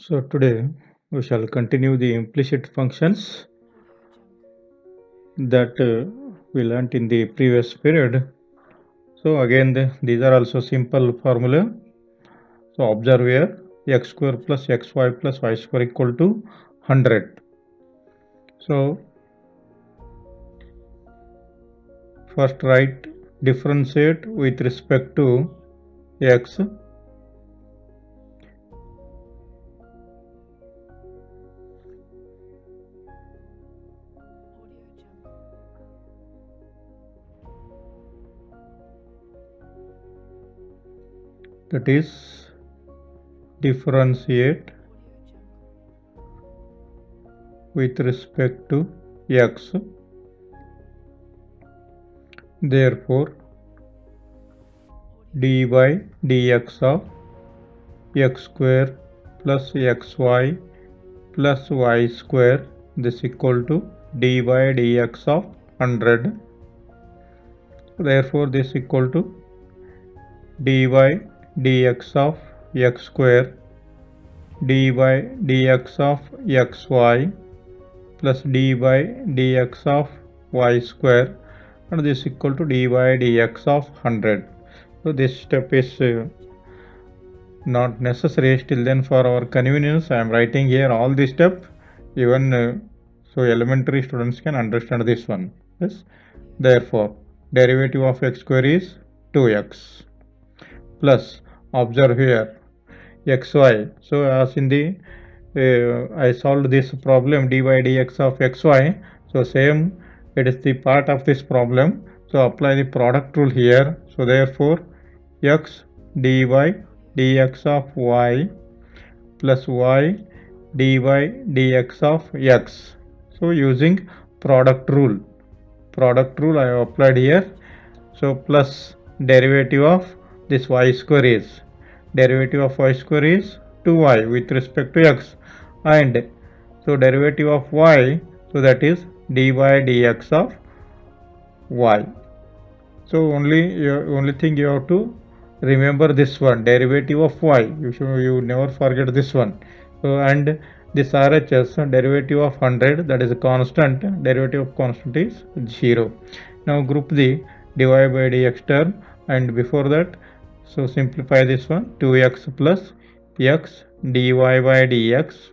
So today we shall continue the implicit functions that we learnt in the previous period. So again these are also simple formula. So observe here x square plus xy plus y square equal to 100. So first write differentiate with respect to x, that is differentiate with respect to x. Therefore dy dx of x square plus xy plus y square, this equal to dy dx of 100. Therefore this equal to dy dx of x square dy dx of xy plus dy dx of y square, and this equal to dy dx of 100. So this step is not necessary. Still then for our convenience I am writing here all this step, even so elementary students can understand this one. Yes. Therefore derivative of x square is 2x plus, observe here, xy. So as in the I solved this problem dy dx of xy, so same it is the part of this problem, so apply the product rule here. So therefore x dy dx of y plus y dy dx of x. So using product rule I have applied here. So plus derivative of this y square is, derivative of y square is 2y with respect to x, and so derivative of y, so that is dy dx of y. So only thing you have to remember this one, derivative of y. You never forget this one. So and this RHS derivative of 100, that is a constant, derivative of constant is 0. Now group the dy by dx term, and before that, so simplify this one, 2x plus x dy by dx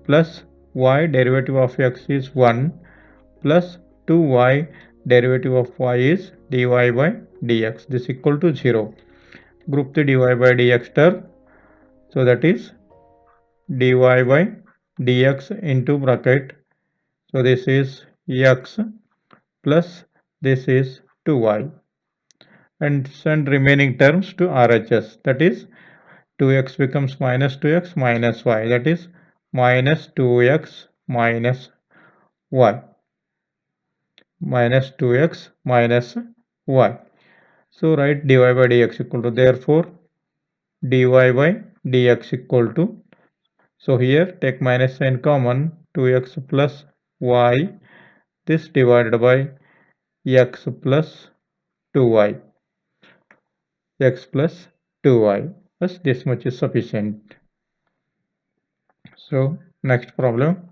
plus y derivative of x is 1 plus 2y derivative of y is dy by dx, this equal to 0. Group the dy by dx term, so that is dy by dx into bracket, so this is x plus this is 2y, and send remaining terms to RHS, that is 2x becomes minus 2x minus y, that is minus 2x minus y, minus 2x minus y. So write dy by dx equal to, therefore dy by dx equal to, so here take minus sign common, 2x plus y, this divided by x plus 2y, x plus 2y, thus this much is sufficient. So next problem.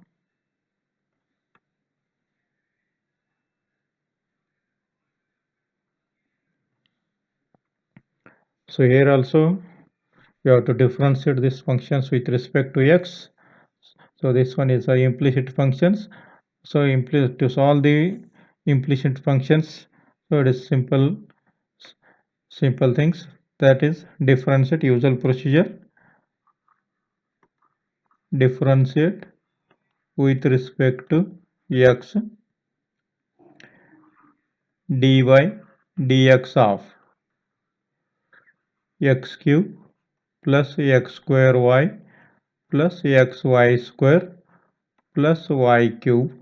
So here also we have to differentiate these functions with respect to x. So this one is a implicit functions. So to solve the implicit functions, so it is simple things, that is differentiate, usual procedure, differentiate with respect to x dy dx of x cube plus x square y plus xy square plus y cube,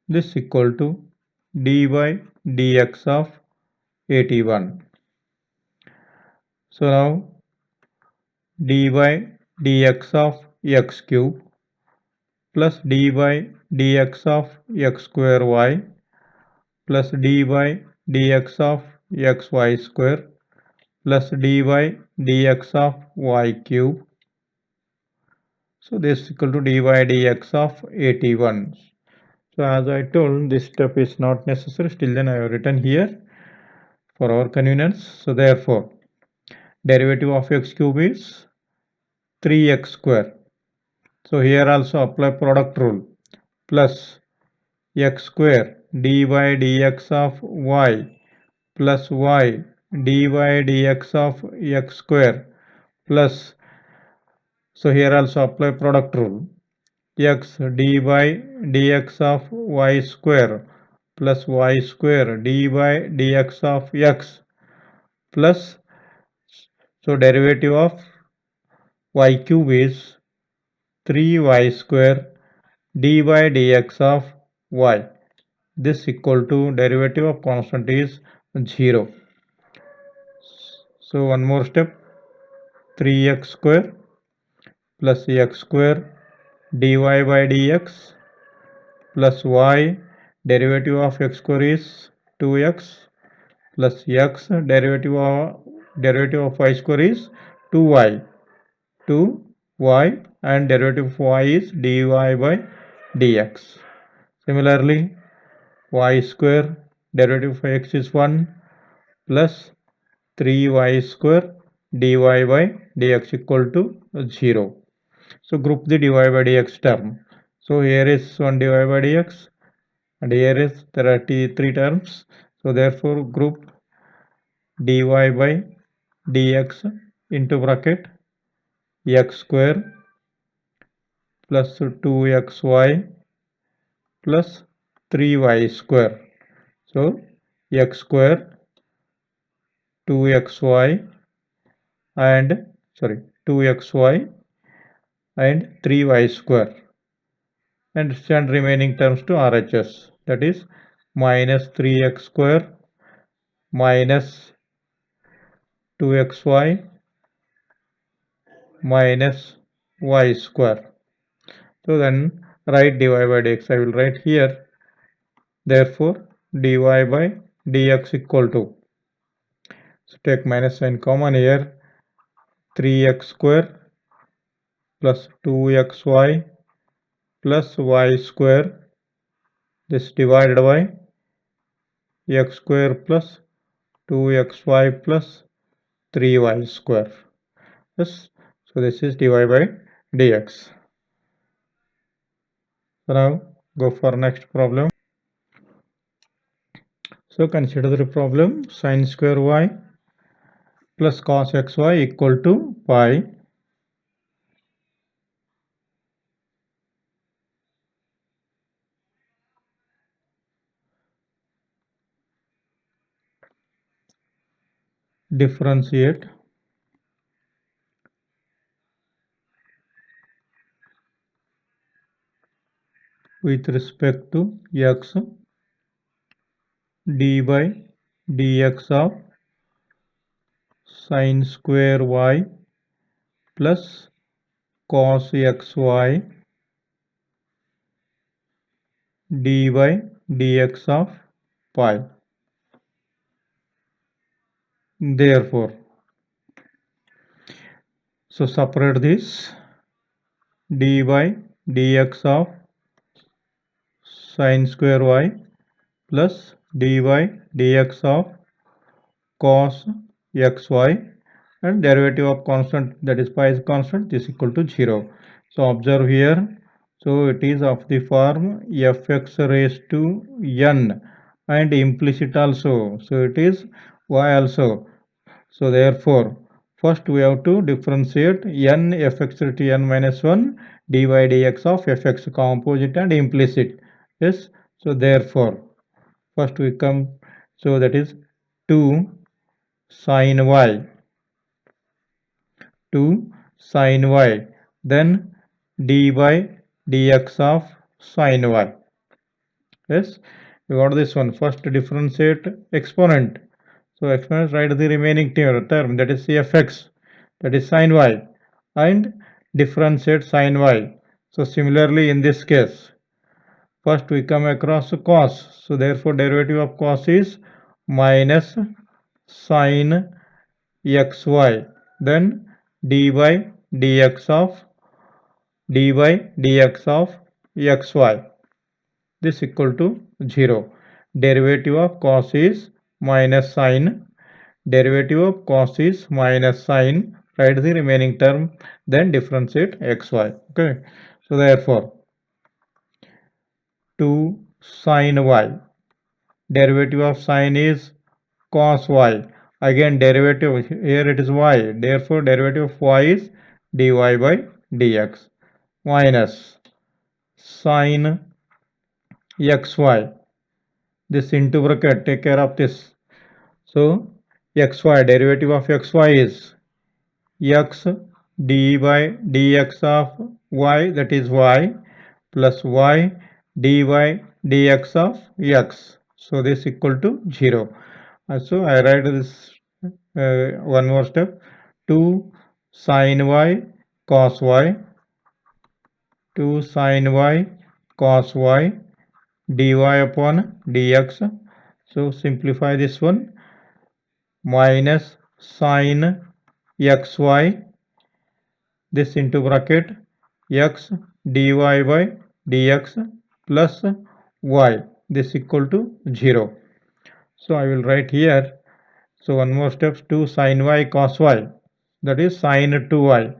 this equal to dy dx of 81. So now dy dx of x cube plus dy dx of x square y plus dy dx of xy square plus dy dx of y cube, So this is equal to dy dx of 81. So as I told, this step is not necessary. Still then I have written here for our convenience. So therefore, derivative of x cube is 3x square. So here also apply product rule, plus x square dy dx of y plus y dy dx of x square plus, so here also apply product rule, x dy dx of y square plus y square dy dx of x plus, so derivative of y cube is 3y square dy dx of y. This equal to derivative of constant is 0. So one more step, 3x square plus x square dy by dx plus y, derivative of x square is 2x plus x, derivative of y square is 2y, 2y, and derivative of y is dy by dx. Similarly, y square derivative of x is 1 plus 3y square dy by dx equal to 0. So group the dy by dx term. So here is 1 dy by dx and here is there are three terms. So therefore group dy by dx into bracket x square plus 2xy plus 3y square. So x square 2xy and 2xy and 3y square, and send remaining terms to RHS, that is minus 3x square minus 2xy minus y square. So then write dy by dx. I will write here. Therefore dy by dx equal to, so take minus sign common here, 3x square plus 2xy plus y square, this divided by x square plus 2xy plus 3y square. Yes, so this is dy by dx. So now go for next problem. So consider the problem, sin square y plus cos xy equal to pi. Differentiate with respect to x d by dx of sin square y plus cos xy d by dx of pi. Therefore, so separate this, d by dx of sin square y plus dy dx of cos xy, and derivative of constant, that is pi is constant, is equal to 0. So observe here, so it is of the form fx raised to n and implicit also, so it is y also. So therefore first we have to differentiate n fx raised to n minus 1 dy dx of fx, composite and implicit. Yes, so therefore first we come, so that is 2 sin y, 2 sin y, then dy dx of sin y. Yes, you got this one. First differentiate exponent. So exponent, write the remaining term, that is fx, that is sin y, and differentiate sin y. So similarly in this case, first we come across cos. So therefore derivative of cos is minus sin xy, then dy dx of dy dx of xy. This equal to 0. Derivative of cos is minus sine. Derivative of cos is minus sine. Write the remaining term, then differentiate xy. Okay. So therefore 2 sine y. Derivative of sine is cos y. Again derivative, here it is y. Therefore derivative of y is dy by dx minus sine xy. This into bracket, take care of this. So xy, derivative of xy is x d by dx of y, that is y, plus y dy dx of x. So this equal to 0. So I write this one more step. 2 sine y cos y, 2 sine y cos y dy upon dx. So simplify this one, minus sine xy, this into bracket, x dy by dx plus y, this equal to 0. So I will write here. So one more step, 2 sine y cos y, that is sine 2y,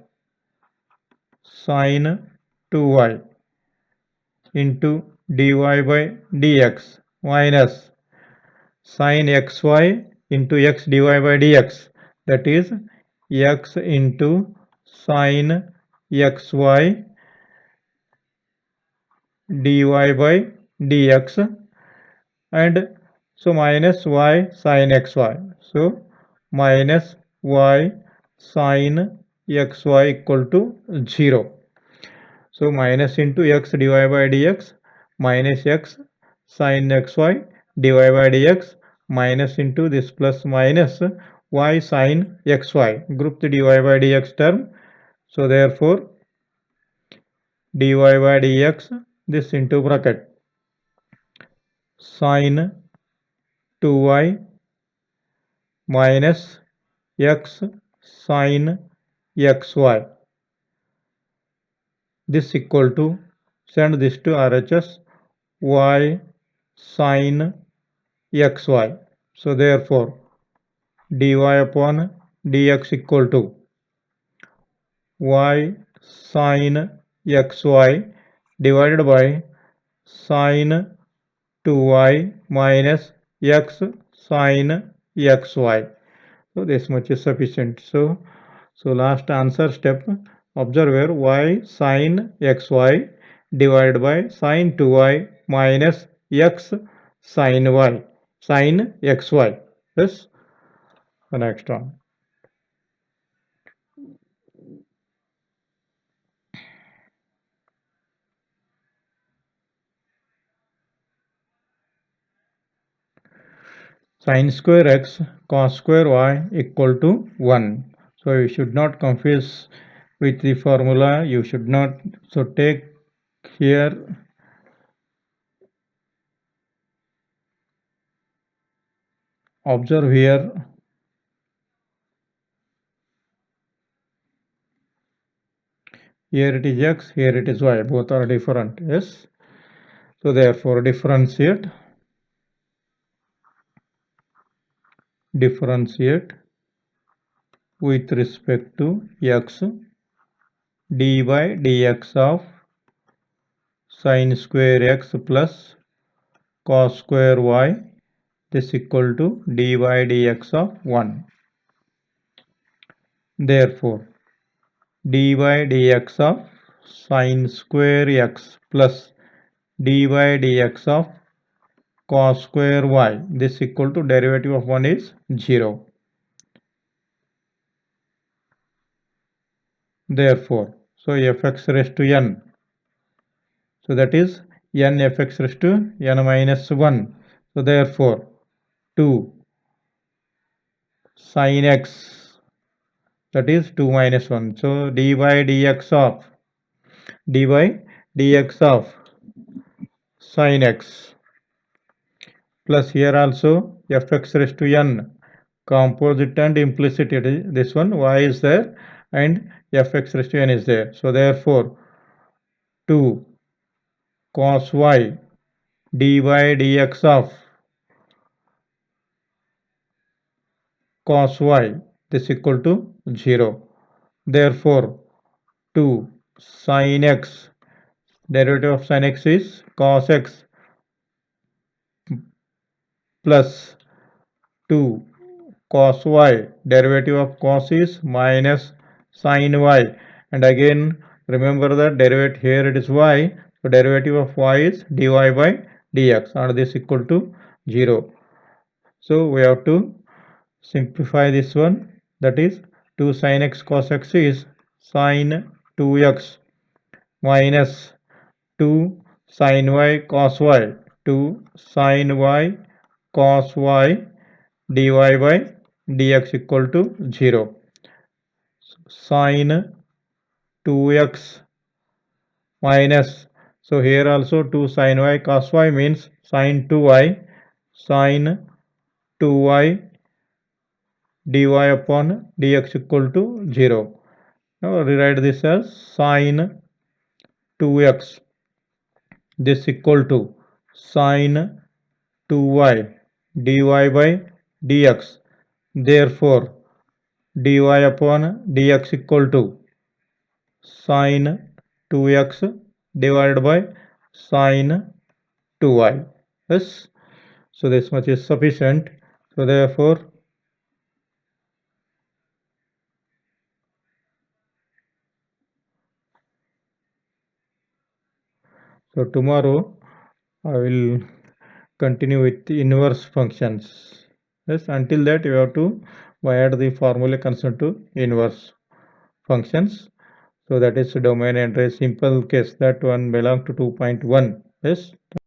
sine 2y into dy by dx minus sine xy into x dy by dx, that is x into sine xy dy by dx, and so minus y sine xy. So minus y sine xy equal to 0. So minus into x dy by dx minus x sin xy dy by dx minus into this plus minus y sin xy. Group the dy by dx term. So therefore dy by dx, this into bracket, sin 2y minus x sin xy. This equal to, send this to RHS, y sin xy. So therefore dy upon dx equal to y sin xy divided by sin 2y minus x sin xy. So this much is sufficient. So last answer step, observe where y sin xy divided by sin 2y minus x sin y, sin xy. Yes, the next one. Sin square x cos square y equal to 1. So you should not confuse with the formula. You should not. So take here, observe here. Here it is x, here it is y. Both are different. Yes. So therefore differentiate with respect to x d by dx of sin square x plus cos square y, this equal to dy dx of 1. Therefore dy dx of sin square x plus dy dx of cos square y, this equal to derivative of 1 is 0. Therefore, so fx raised to n, so that is n fx raised to n minus 1. So therefore 2 sin x, that is 2 minus 1. So dy dx of sin x plus here also fx raised to n, composite and implicit, it is this one, y is there and fx raised to n is there. So therefore 2 cos y dy dx of cos y, this equal to 0. Therefore, 2 sin x, derivative of sin x is cos x, plus 2 cos y, derivative of cos is minus sin y, and again remember that derivative here it is y, so derivative of y is dy by dx, and this equal to 0. So we have to simplify this one, that is 2 sin x cos x is sin 2x minus 2 sin y cos y, 2 sin y cos y dy by dx equal to 0. Sin 2x minus, so here also 2 sin y cos y means sin 2y, sin 2y dy upon dx equal to 0. Now rewrite this as sin 2x, this equal to sin 2y dy by dx. Therefore, dy upon dx equal to sin 2x divided by sin 2y. Yes, so this much is sufficient. So therefore, so tomorrow I will continue with the inverse functions. Yes, until that you have to add the formula concerned to inverse functions. So that is domain and a simple case, that one belong to 2.1. Yes.